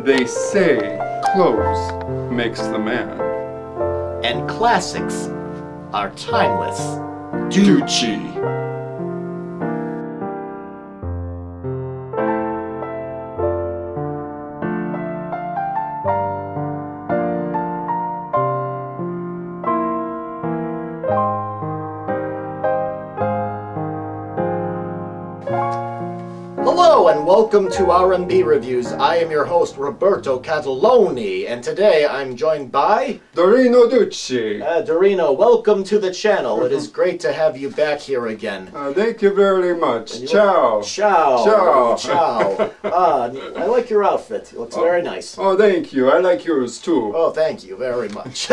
They say clothes makes the man. And classics are timeless. Ducci. Hello and welcome to R&B Reviews. I am your host, Roberto Cataloni, and today I'm joined by... Darreno Ducci. Darreno, welcome to the channel. It is great to have you back here again. Thank you very much. Ciao. Ciao. Ciao. Ciao. I like your outfit. It looks very nice. Oh, thank you. I like yours too. Oh, thank you very much.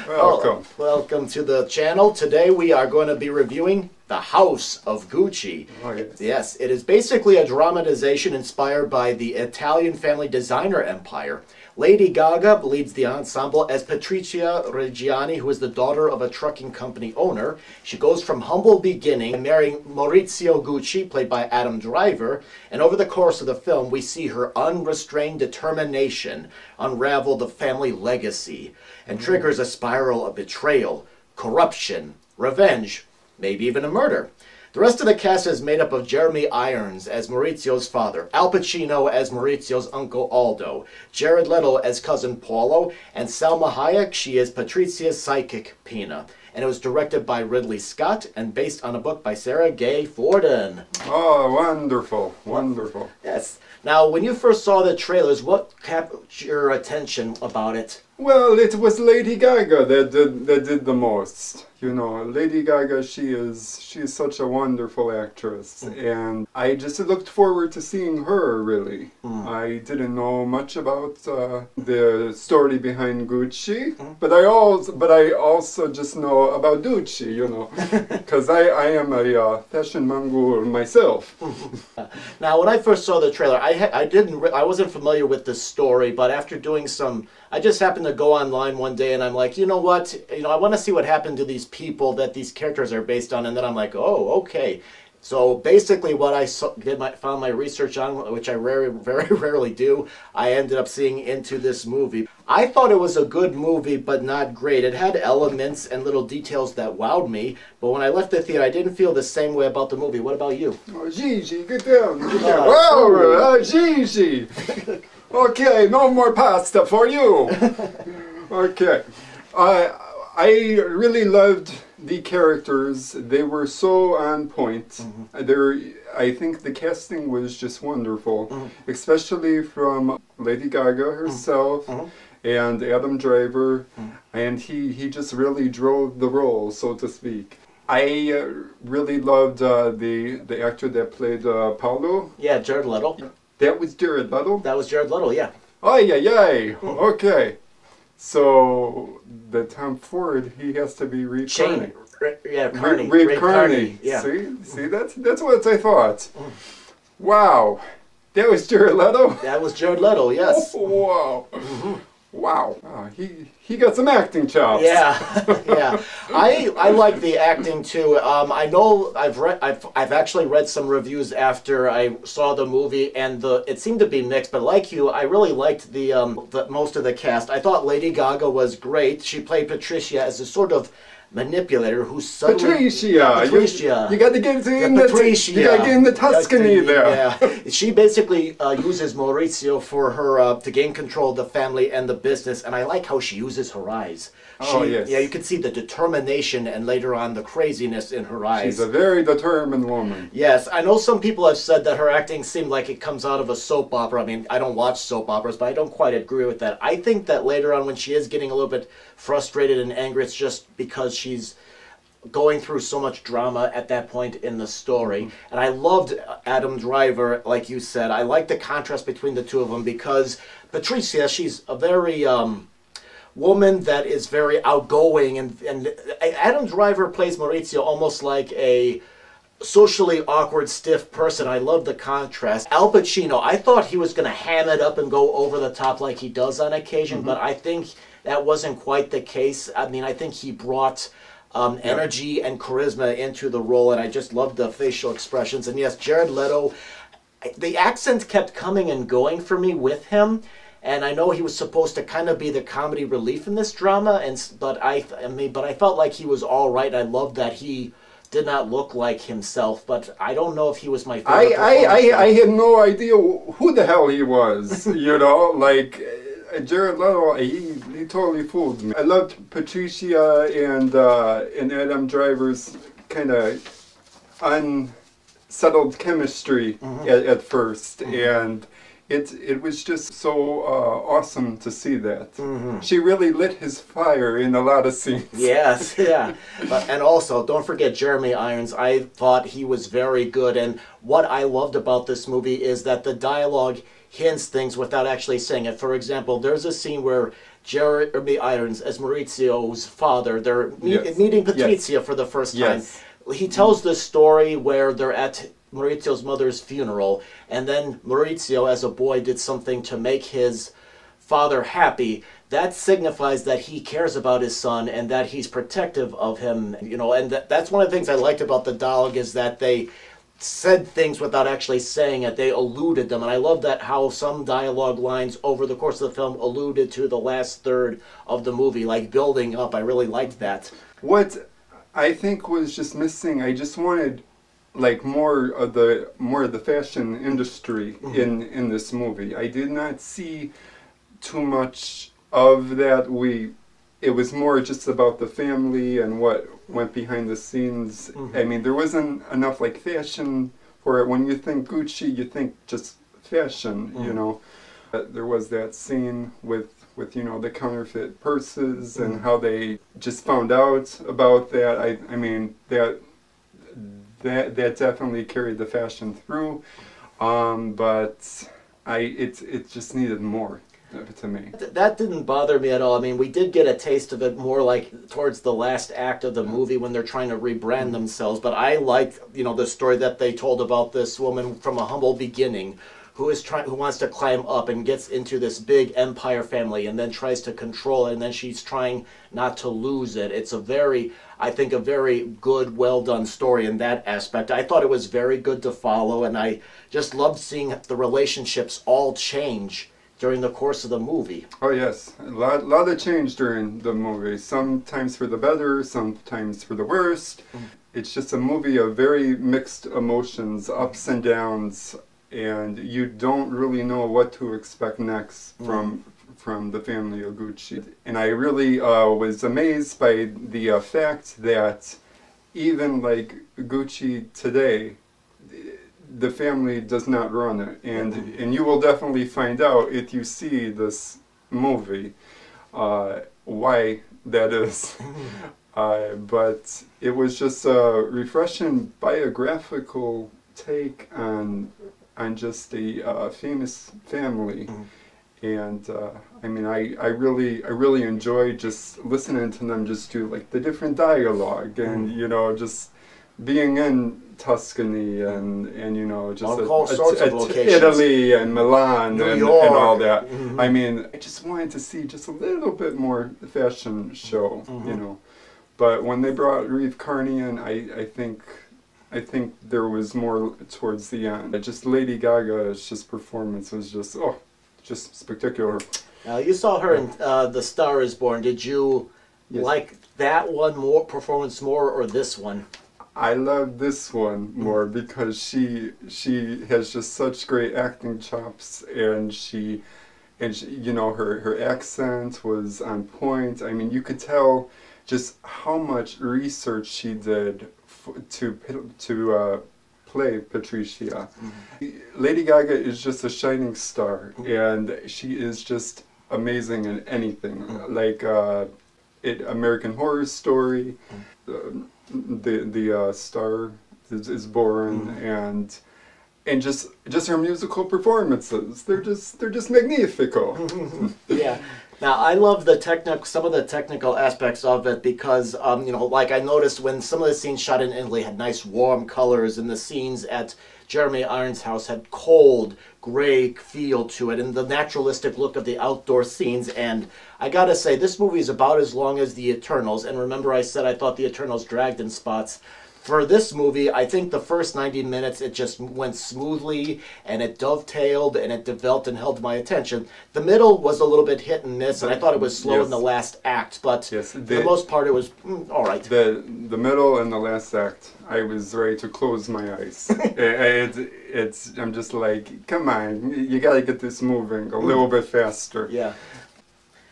Welcome. Welcome to the channel. Today we are going to be reviewing The House of Gucci. Oh, yes. Yes, it is basically a dramatization inspired by the Italian family designer empire. Lady Gaga leads the ensemble as Patrizia Reggiani, who is the daughter of a trucking company owner. She goes from humble beginning, marrying Maurizio Gucci, played by Adam Driver, and over the course of the film, we see her unrestrained determination unravel the family legacy and triggers a spiral of betrayal, corruption, revenge, maybe even a murder. The rest of the cast is made up of Jeremy Irons as Maurizio's father, Al Pacino as Maurizio's uncle Aldo, Jared Leto as cousin Paulo, and Salma Hayek, she is Patrizia's psychic Pina. And it was directed by Ridley Scott and based on a book by Sarah Gay Forden. Oh, wonderful. Wonderful. Yes. Now, when you first saw the trailers, what captured your attention about it? Well, it was Lady Gaga that did the most. You know, Lady Gaga, she is such a wonderful actress, and I just looked forward to seeing her, really. I didn't know much about the story behind Gucci, but I also just know about Gucci, you know, because I am a fashion mongol myself. Now, when I first saw the trailer, I wasn't familiar with the story, but after doing some, I just happened to go online one day and I'm like, you know what, I want to see what happened to these people that these characters are based on, and then I'm like, oh, okay. So basically what I found my research on, which I very rarely do, I ended up seeing into this movie. I thought it was a good movie, but not great. It had elements and little details that wowed me, but when I left the theater, I didn't feel the same way about the movie. What about you? Oh, Gigi, get down, get down. Wow, Gigi. Okay, no more pasta for you. Okay. I really loved the characters. They were so on point. I think the casting was just wonderful, especially from Lady Gaga herself and Adam Driver, and he just really drove the role, so to speak. I really loved the actor that played Paulo. Yeah, Jared Leto. That was Jared Leto? That was Jared Leto, yeah. Ay, ay, ay. Okay. So, the Tom Ford, he has to be Reed Carney. Yeah, Carney. Reed Carney. Yeah. See, that's what I thought. Wow. That was Jared Leto? That was Jared Leto, yes. Oh, wow. Wow. He got some acting chops. Yeah, yeah. I like the acting too. I know I've actually read some reviews after I saw the movie, and it seemed to be mixed. But like you, I really liked the most of the cast. I thought Lady Gaga was great. She played Patricia as a sort of manipulator who suddenly... Patricia. You got to get in the Tuscany there. Yeah. She basically uses Maurizio for her to gain control of the family and the business, and I like how she uses her eyes. Yes. Yeah, you can see the determination and later on the craziness in her eyes. She's a very determined woman. Yes, I know some people have said that her acting seemed like it comes out of a soap opera. I mean, I don't watch soap operas, but I don't quite agree with that. I think that later on when she is getting a little bit frustrated and angry, it's just because she's going through so much drama at that point in the story. And I loved Adam Driver, like you said. I like the contrast between the two of them because Patricia, she's a very... woman that is very outgoing, and Adam Driver plays Maurizio almost like a socially awkward, stiff person. I love the contrast. Al Pacino, I thought he was going to ham it up and go over the top like he does on occasion, but I think that wasn't quite the case. I mean, I think he brought energy and charisma into the role, and I just loved the facial expressions. And yes, Jared Leto, the accent kept coming and going for me with him, And I know he was supposed to kind of be the comedy relief in this drama, but I felt like he was all right. I loved that he did not look like himself, but I don't know if he was my favorite. I had no idea who the hell he was. You know, like Jared Leto, he totally fooled me. I loved Patrizia and Adam Driver's kind of unsettled chemistry at first, and it was just so awesome to see that. She really lit his fire in a lot of scenes. Yes, yeah. And also, don't forget Jeremy Irons. I thought he was very good, and what I loved about this movie is that the dialogue hints things without actually saying it. For example, there's a scene where Jeremy Irons, as Maurizio's father, they're meeting Patrizia for the first time. He tells this story where they're at Maurizio's mother's funeral, and then Maurizio, as a boy, did something to make his father happy. That signifies that he cares about his son and that he's protective of him, you know, and that's one of the things I liked about the dialogue, is that they said things without actually saying it. They alluded them, and I love that how some dialogue lines over the course of the film alluded to the last third of the movie, like building up. I really liked that. What I think was just missing, I just wanted like more of the fashion industry in this movie. I did not see too much of that. It was more just about the family and what went behind the scenes. I mean, there wasn't enough like fashion for it. When you think Gucci, you think just fashion, you know. There was that scene with you know, the counterfeit purses and how they just found out about that. I mean, that definitely carried the fashion through, but it just needed more to me. That didn't bother me at all. I mean, we did get a taste of it more like towards the last act of the movie when they're trying to rebrand themselves, but I liked, you know, the story that they told about this woman from a humble beginning who wants to climb up and gets into this big empire family and then tries to control it, and then she's trying not to lose it. It's I think a very good, well done story in that aspect. I thought it was very good to follow, and I just loved seeing the relationships all change during the course of the movie. Oh yes, a lot of change during the movie. Sometimes for the better, sometimes for the worst. It's just a movie of very mixed emotions, ups and downs, and you don't really know what to expect next from the family of Gucci. And I really was amazed by the fact that even like Gucci today, the family does not run it, and you will definitely find out if you see this movie why that is. But it was just a refreshing biographical take on just a famous family, and I mean, I really enjoyed just listening to them just do like the different dialogue, and you know, just being in Tuscany and you know, just Italy and Milan and all that. I mean, I just wanted to see just a little bit more fashion show, you know. But when they brought Reeve Carney in, I think there was more towards the end. Just Lady Gaga's just performance was just spectacular. Now you saw her in The Star Is Born. Did you like that one performance more, or this one? I love this one more because she has just such great acting chops, and she you know, her accent was on point. I mean, you could tell just how much research she did to play Patrizia. Lady Gaga is just a shining star, and she is just amazing in anything. Like American Horror Story, the Star is Born, and just her musical performances. They're just magnifico. Yeah. Now, I love some of the technical aspects of it because, you know, like I noticed when some of the scenes shot in Italy had nice warm colors, and the scenes at Jeremy Irons' house had cold, gray feel to it, and the naturalistic look of the outdoor scenes. And I gotta say, this movie is about as long as The Eternals, and remember I said I thought The Eternals dragged in spots. For this movie, I think the first 90 minutes, it just went smoothly, and it dovetailed, and it developed and held my attention. The middle was a little bit hit and miss, and I thought it was slow in the last act, but for the most part, it was all right. The middle and the last act, I was ready to close my eyes. I'm just like, come on, you got to get this moving a little bit faster. Yeah.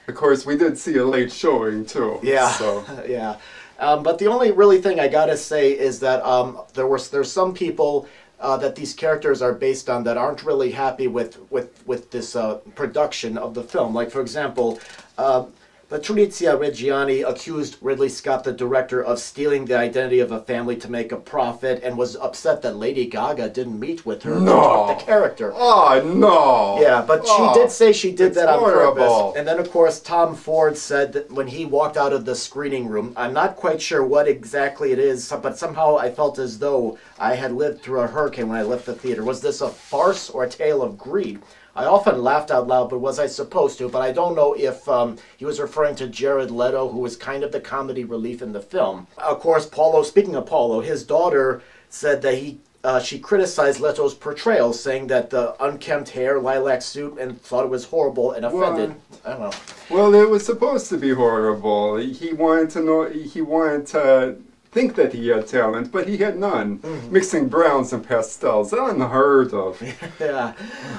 Of course, we did see a late showing, too. Yeah, so. yeah. But the only really thing I gotta say is that there's some people that these characters are based on that aren't really happy with this production of the film. Like, for example, Patrizia Reggiani accused Ridley Scott, the director, of stealing the identity of a family to make a profit, and was upset that Lady Gaga didn't meet with her to talk the character. Oh, no! Yeah, but she did say she did that on horrible. purpose. And then, of course, Tom Ford said that when he walked out of the screening room, I'm not quite sure what exactly it is, but somehow I felt as though I had lived through a hurricane when I left the theater. Was this a farce or a tale of greed? I often laughed out loud, but was I supposed to? But I don't know if he was referring to Jared Leto, who was kind of the comedy relief in the film. Of course, Paulo, speaking of Paulo, his daughter said that she criticized Leto's portrayal, saying that the unkempt hair, lilac suit, and thought it was horrible and offended. I don't know. Well, it was supposed to be horrible. He wanted to think that he had talent, but he had none. Mixing browns and pastels, unheard of. Yeah,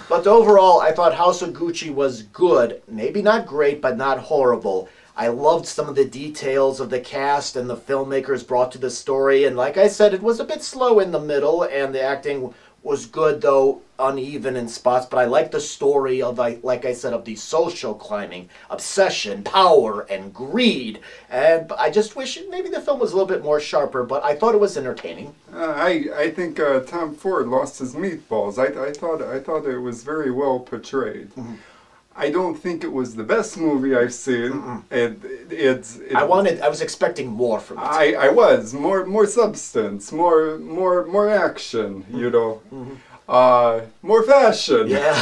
but overall, I thought House of Gucci was good. Maybe not great, but not horrible. I loved some of the details of the cast and the filmmakers brought to the story, and like I said, it was a bit slow in the middle, and the acting was good, though uneven in spots, but I liked the story of, like I said, of the social climbing, obsession, power, and greed. And I just wish maybe the film was a little bit more sharper, but I thought it was entertaining. I think Tom Ford lost his meatballs. I thought it was very well portrayed. I don't think it was the best movie I've seen. I was expecting more from it. I was more substance, more action, you know, more fashion. Yeah.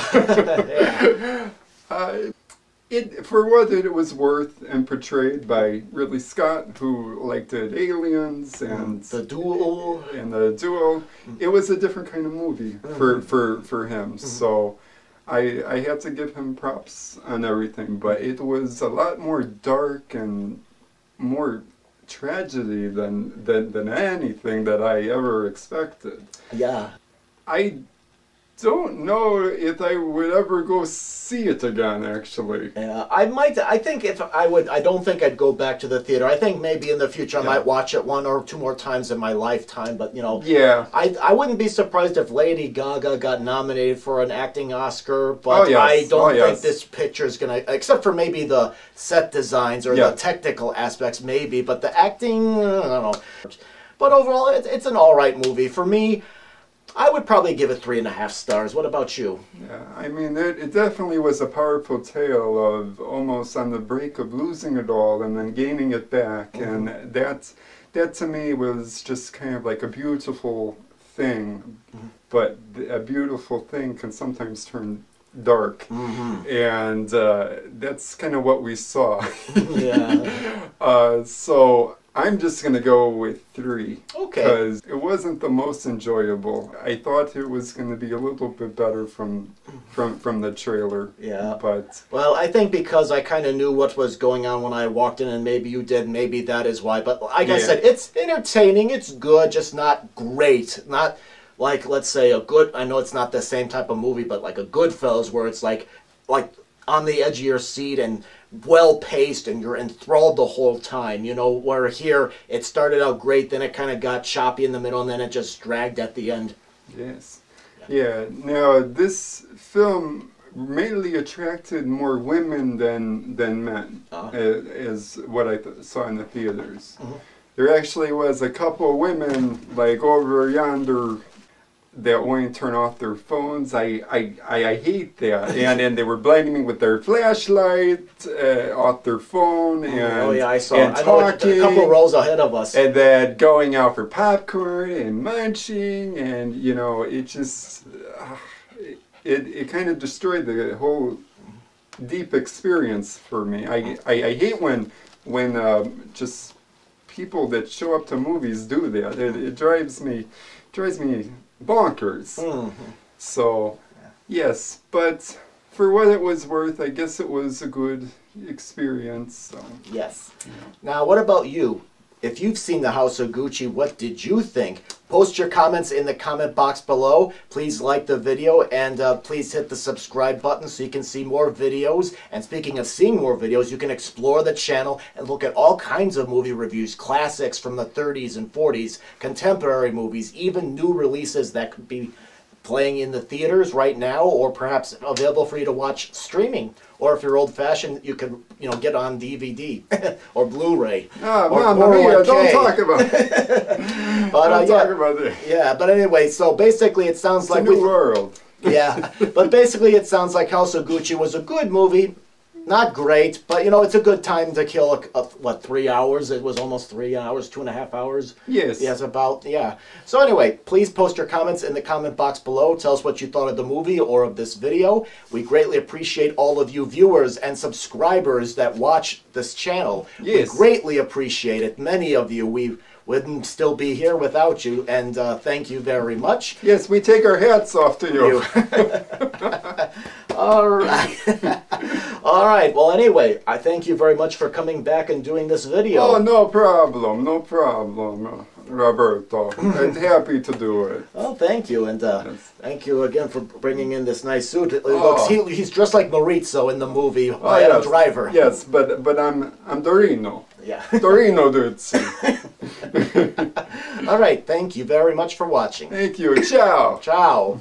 For what it was worth and portrayed by Ridley Scott, who did Aliens and The Duel. It was a different kind of movie for him. So. I had to give him props on everything, but it was a lot more dark and more tragedy than anything that I ever expected. Yeah. I don't know if I would ever go see it again, actually. Yeah, I might. I think if I would, I don't think I'd go back to the theater. I think maybe in the future I might watch it 1 or 2 more times in my lifetime. But yeah, I wouldn't be surprised if Lady Gaga got nominated for an acting Oscar. But I don't think this picture is gonna, except for maybe the set designs or the technical aspects, maybe. But the acting, I don't know. But overall, it's an all right movie for me. I would probably give it 3.5 stars. What about you? Yeah, I mean, it definitely was a powerful tale of almost on the brink of losing it all and then gaining it back. And that to me was just kind of like a beautiful thing. But a beautiful thing can sometimes turn dark. And that's kind of what we saw. So I'm just going to go with 3. Okay. Because it wasn't the most enjoyable. I thought it was going to be a little bit better from the trailer. Yeah. But well, I think because I kind of knew what was going on when I walked in, and maybe you did, maybe that is why. But like I said, it's entertaining, it's good, just not great. Not like, let's say, a good, I know it's not the same type of movie, but like a Goodfellas where it's like on the edge of your seat and well-paced and you're enthralled the whole time, where here it started out great, then it kind of got choppy in the middle, and then it just dragged at the end. Yes. Yeah. Now, this film mainly attracted more women than men, is what I saw in the theaters. There actually was a couple of women, over yonder, that won't turn off their phones. I hate that. And they were blaming with their flashlight off their phone and I saw. and talking, a couple rows ahead of us. and then going out for popcorn and munching, and it just it kind of destroyed the whole deep experience for me. I hate when just people that show up to movies do that. It drives me bonkers. So, yes, but for what it was worth, I guess it was a good experience. So. Yes. Now, what about you? If you've seen The House of Gucci, what did you think? Post your comments in the comment box below. Please like the video and please hit the subscribe button so you can see more videos. And speaking of seeing more videos, you can explore the channel and look at all kinds of movie reviews, classics from the 30s and 40s, contemporary movies, even new releases that could be playing in the theaters right now or perhaps available for you to watch streaming. Or if you're old-fashioned, you could, get on DVD or Blu-ray. Oh, Mamma Mia, don't talk about it. Don't talk about it. Yeah, but anyway, so basically it sounds like... It's a new world. Yeah, but basically it sounds like House of Gucci was a good movie. Not great, but it's a good time to kill, 3 hours? It was almost 3 hours, 2.5 hours? Yes. Yes, about, yeah. So anyway, please post your comments in the comment box below. Tell us what you thought of the movie or of this video. We greatly appreciate all of you viewers and subscribers that watch this channel. Yes. We greatly appreciate it. Many of you, we wouldn't still be here without you, and thank you very much. Yes, we take our hats off to you. All right. All right. Well, anyway, I thank you very much for coming back and doing this video. Oh, no problem, Roberto. I'm happy to do it. Oh, thank you, and Yes. thank you again for bringing in this nice suit. It looks, he's dressed like Maurizio in the movie Adam Driver. Yes, but I'm Darreno. Yeah. Darreno Duzzi. All right. Thank you very much for watching. Thank you. Ciao. Ciao.